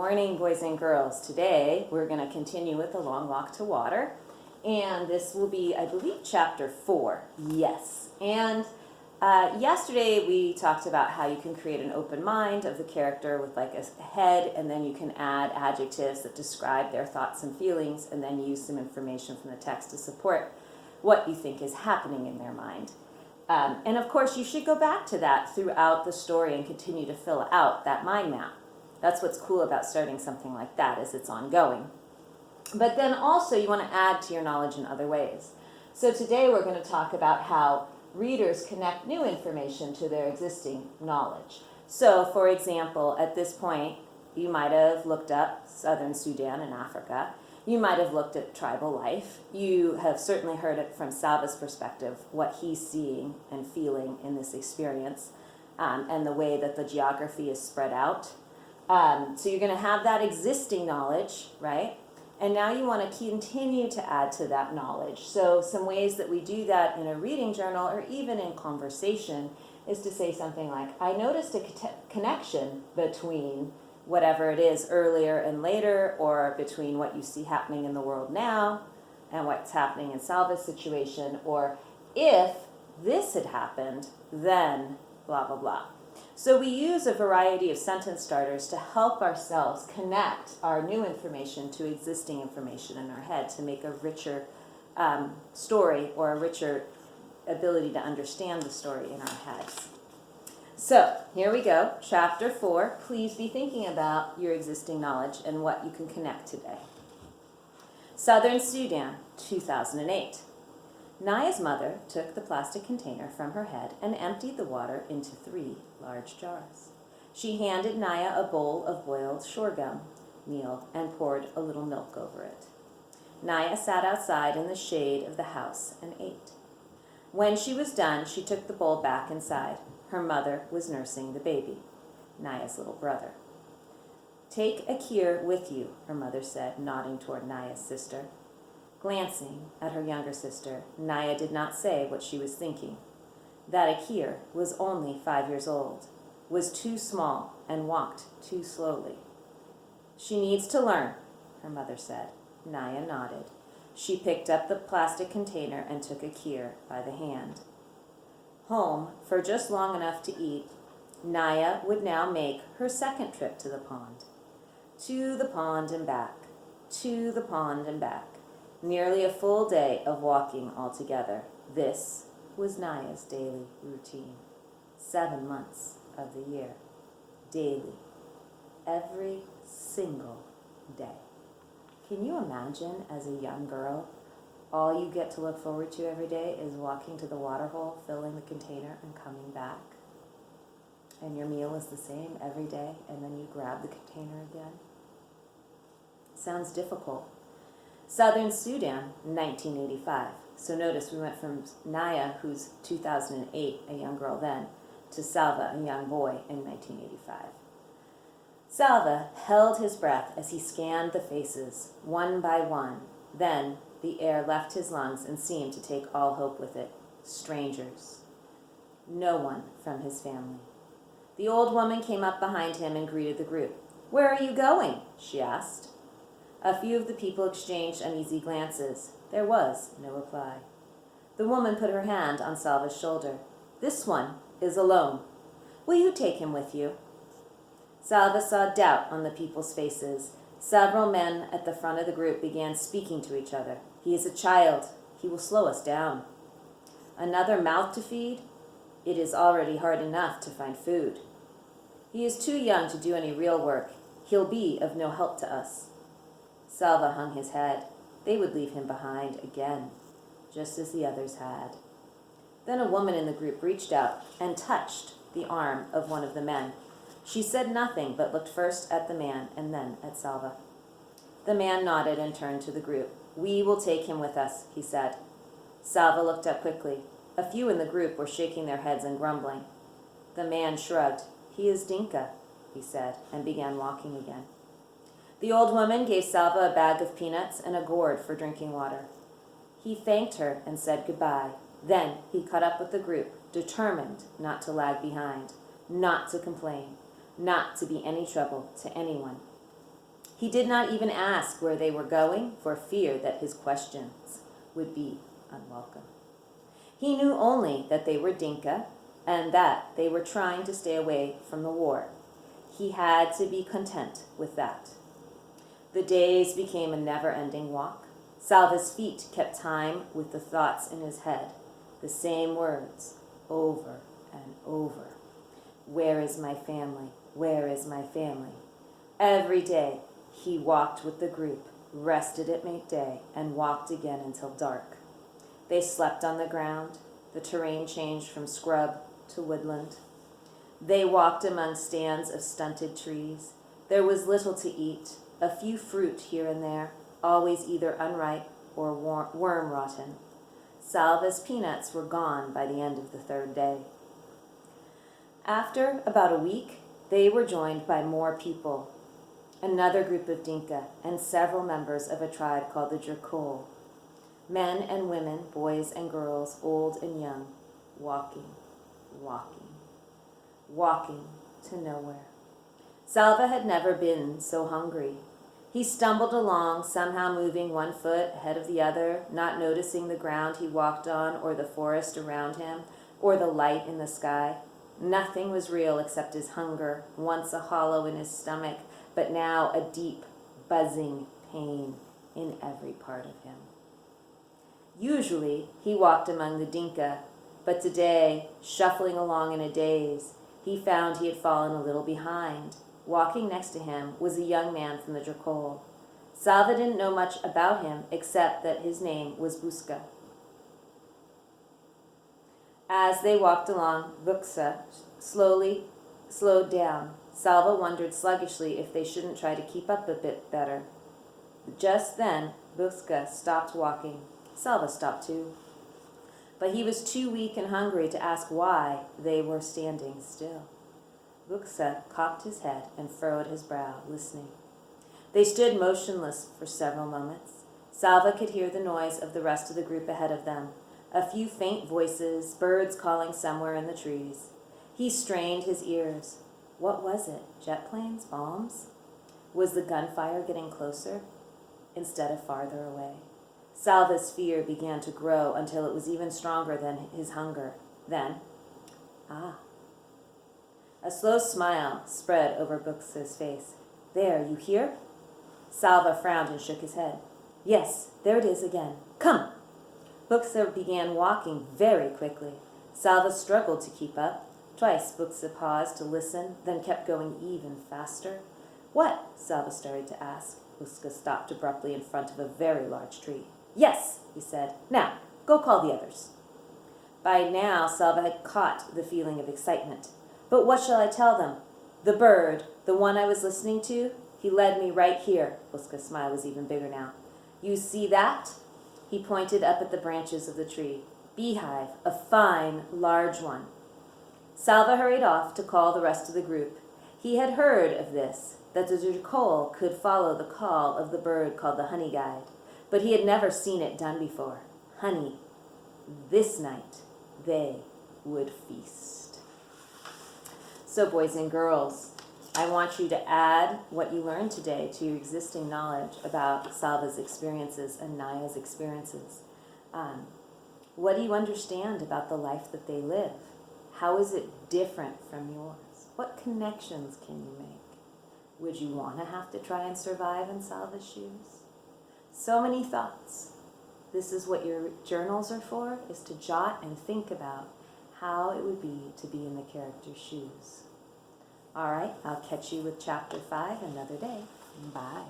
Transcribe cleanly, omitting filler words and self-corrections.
morning, boys and girls. Today we're going to continue with the long walk to water, and this will be, I believe, chapter 4. Yes. And yesterday we talked about how you can create an open mind of the character with like a head, and then you can add adjectives that describe their thoughts and feelings, and then use some information from the text to support what you think is happening in their mind. And of course, you should go back to that throughout the story and continue to fill out that mind map. That's what's cool about starting something like that, is it's ongoing. But then also you want to add to your knowledge in other ways. So today we're going to talk about how readers connect new information to their existing knowledge. So for example, at this point, you might have looked up Southern Sudan in Africa. You might have looked at tribal life. You have certainly heard it from Salva's perspective, what he's seeing and feeling in this experience, and the way that the geography is spread out. So you're going to have that existing knowledge, right? And now you want to continue to add to that knowledge. So some ways that we do that in a reading journal or even in conversation is to say something like, I noticed a connection between whatever it is earlier and later, or between what you see happening in the world now and what's happening in Salva's situation, or if this had happened, then blah, blah, blah. So we use a variety of sentence starters to help ourselves connect our new information to existing information in our head to make a richer story, or a richer ability to understand the story in our heads. So here we go, chapter 4. Please be thinking about your existing knowledge and what you can connect today. Southern Sudan, 2008. Naya's mother took the plastic container from her head and emptied the water into 3 large jars. She handed Naya a bowl of boiled sorghum meal and poured a little milk over it. Naya sat outside in the shade of the house and ate. When she was done, she took the bowl back inside. Her mother was nursing the baby, Naya's little brother. Take Akir with you, her mother said, nodding toward Naya's sister. Glancing at her younger sister, Naya did not say what she was thinking. That Akir was only 5 years old, was too small, and walked too slowly. She needs to learn, her mother said. Naya nodded. She picked up the plastic container and took Akir by the hand. Home for just long enough to eat, Naya would now make her second trip to the pond. To the pond and back, to the pond and back. Nearly a full day of walking altogether. This was Naya's daily routine. 7 months of the year. Daily. Every single day. Can you imagine, as a young girl, all you get to look forward to every day is walking to the water hole, filling the container, and coming back? And your meal is the same every day, and then you grab the container again? Sounds difficult. Southern Sudan, 1985. So notice we went from Naya, who's 2008, a young girl then, to Salva, a young boy, in 1985. Salva held his breath as he scanned the faces, one by one. Then the air left his lungs and seemed to take all hope with it. Strangers. No one from his family. The old woman came up behind him and greeted the group. Where are you going? She asked. A few of the people exchanged uneasy glances. There was no reply. The woman put her hand on Salva's shoulder. This one is alone. Will you take him with you? Salva saw doubt on the people's faces. Several men at the front of the group began speaking to each other. He is a child. He will slow us down. Another mouth to feed? It is already hard enough to find food. He is too young to do any real work. He'll be of no help to us. Salva hung his head. They would leave him behind again, just as the others had. Then a woman in the group reached out and touched the arm of one of the men. She said nothing, but looked first at the man and then at Salva. The man nodded and turned to the group. We will take him with us, he said. Salva looked up quickly. A few in the group were shaking their heads and grumbling. The man shrugged. He is Dinka, he said, and began walking again. The old woman gave Salva a bag of peanuts and a gourd for drinking water. He thanked her and said goodbye. Then he caught up with the group, determined not to lag behind, not to complain, not to be any trouble to anyone. He did not even ask where they were going for fear that his questions would be unwelcome. He knew only that they were Dinka and that they were trying to stay away from the war. He had to be content with that. The days became a never-ending walk. Salva's feet kept time with the thoughts in his head, the same words, over and over. Where is my family? Where is my family? Every day he walked with the group, rested at midday, and walked again until dark. They slept on the ground. The terrain changed from scrub to woodland. They walked among stands of stunted trees. There was little to eat, a few fruit here and there, always either unripe or worm-rotten. Salva's peanuts were gone by the end of the third day. After about a week, they were joined by more people, another group of Dinka, and several members of a tribe called the Jerkol. Men and women, boys and girls, old and young, walking to nowhere. Salva had never been so hungry. He stumbled along, somehow moving one foot ahead of the other, not noticing the ground he walked on or the forest around him or the light in the sky. Nothing was real except his hunger, once a hollow in his stomach, but now a deep, buzzing pain in every part of him. Usually, he walked among the Dinka, but today, shuffling along in a daze, he found he had fallen a little behind. Walking next to him was a young man from the Jerkol. Salva didn't know much about him except that his name was Buska. As they walked along, Buska slowly slowed down. Salva wondered sluggishly if they shouldn't try to keep up a bit better. Just then, Buska stopped walking. Salva stopped too. But he was too weak and hungry to ask why they were standing still. Buxa cocked his head and furrowed his brow, listening. They stood motionless for several moments. Salva could hear the noise of the rest of the group ahead of them, a few faint voices, birds calling somewhere in the trees. He strained his ears. What was it? Jet planes? Bombs? Was the gunfire getting closer instead of farther away? Salva's fear began to grow until it was even stronger than his hunger. Then, a slow smile spread over Buxa's face. There, you hear? Salva frowned and shook his head. Yes, there it is again. Come! Buxa began walking very quickly. Salva struggled to keep up. Twice Buxa paused to listen, then kept going even faster. What? Salva started to ask. Buxa stopped abruptly in front of a very large tree. Yes, he said. Now, go call the others. By now, Salva had caught the feeling of excitement. But what shall I tell them? The bird, the one I was listening to, he led me right here. Buska's smile was even bigger now. You see that? He pointed up at the branches of the tree. Beehive, a fine, large one. Salva hurried off to call the rest of the group. He had heard of this, that the Jerkol could follow the call of the bird called the honey guide, but he had never seen it done before. Honey. This night, they would feast. So, boys and girls, I want you to add what you learned today to your existing knowledge about Salva's experiences and Naya's experiences. What do you understand about the life that they live? How is it different from yours? What connections can you make? Would you want to have to try and survive in Salva's shoes? So many thoughts. This is what your journals are for, is to jot and think about how it would be to be in the character's shoes. All right, I'll catch you with chapter 5 another day. Bye.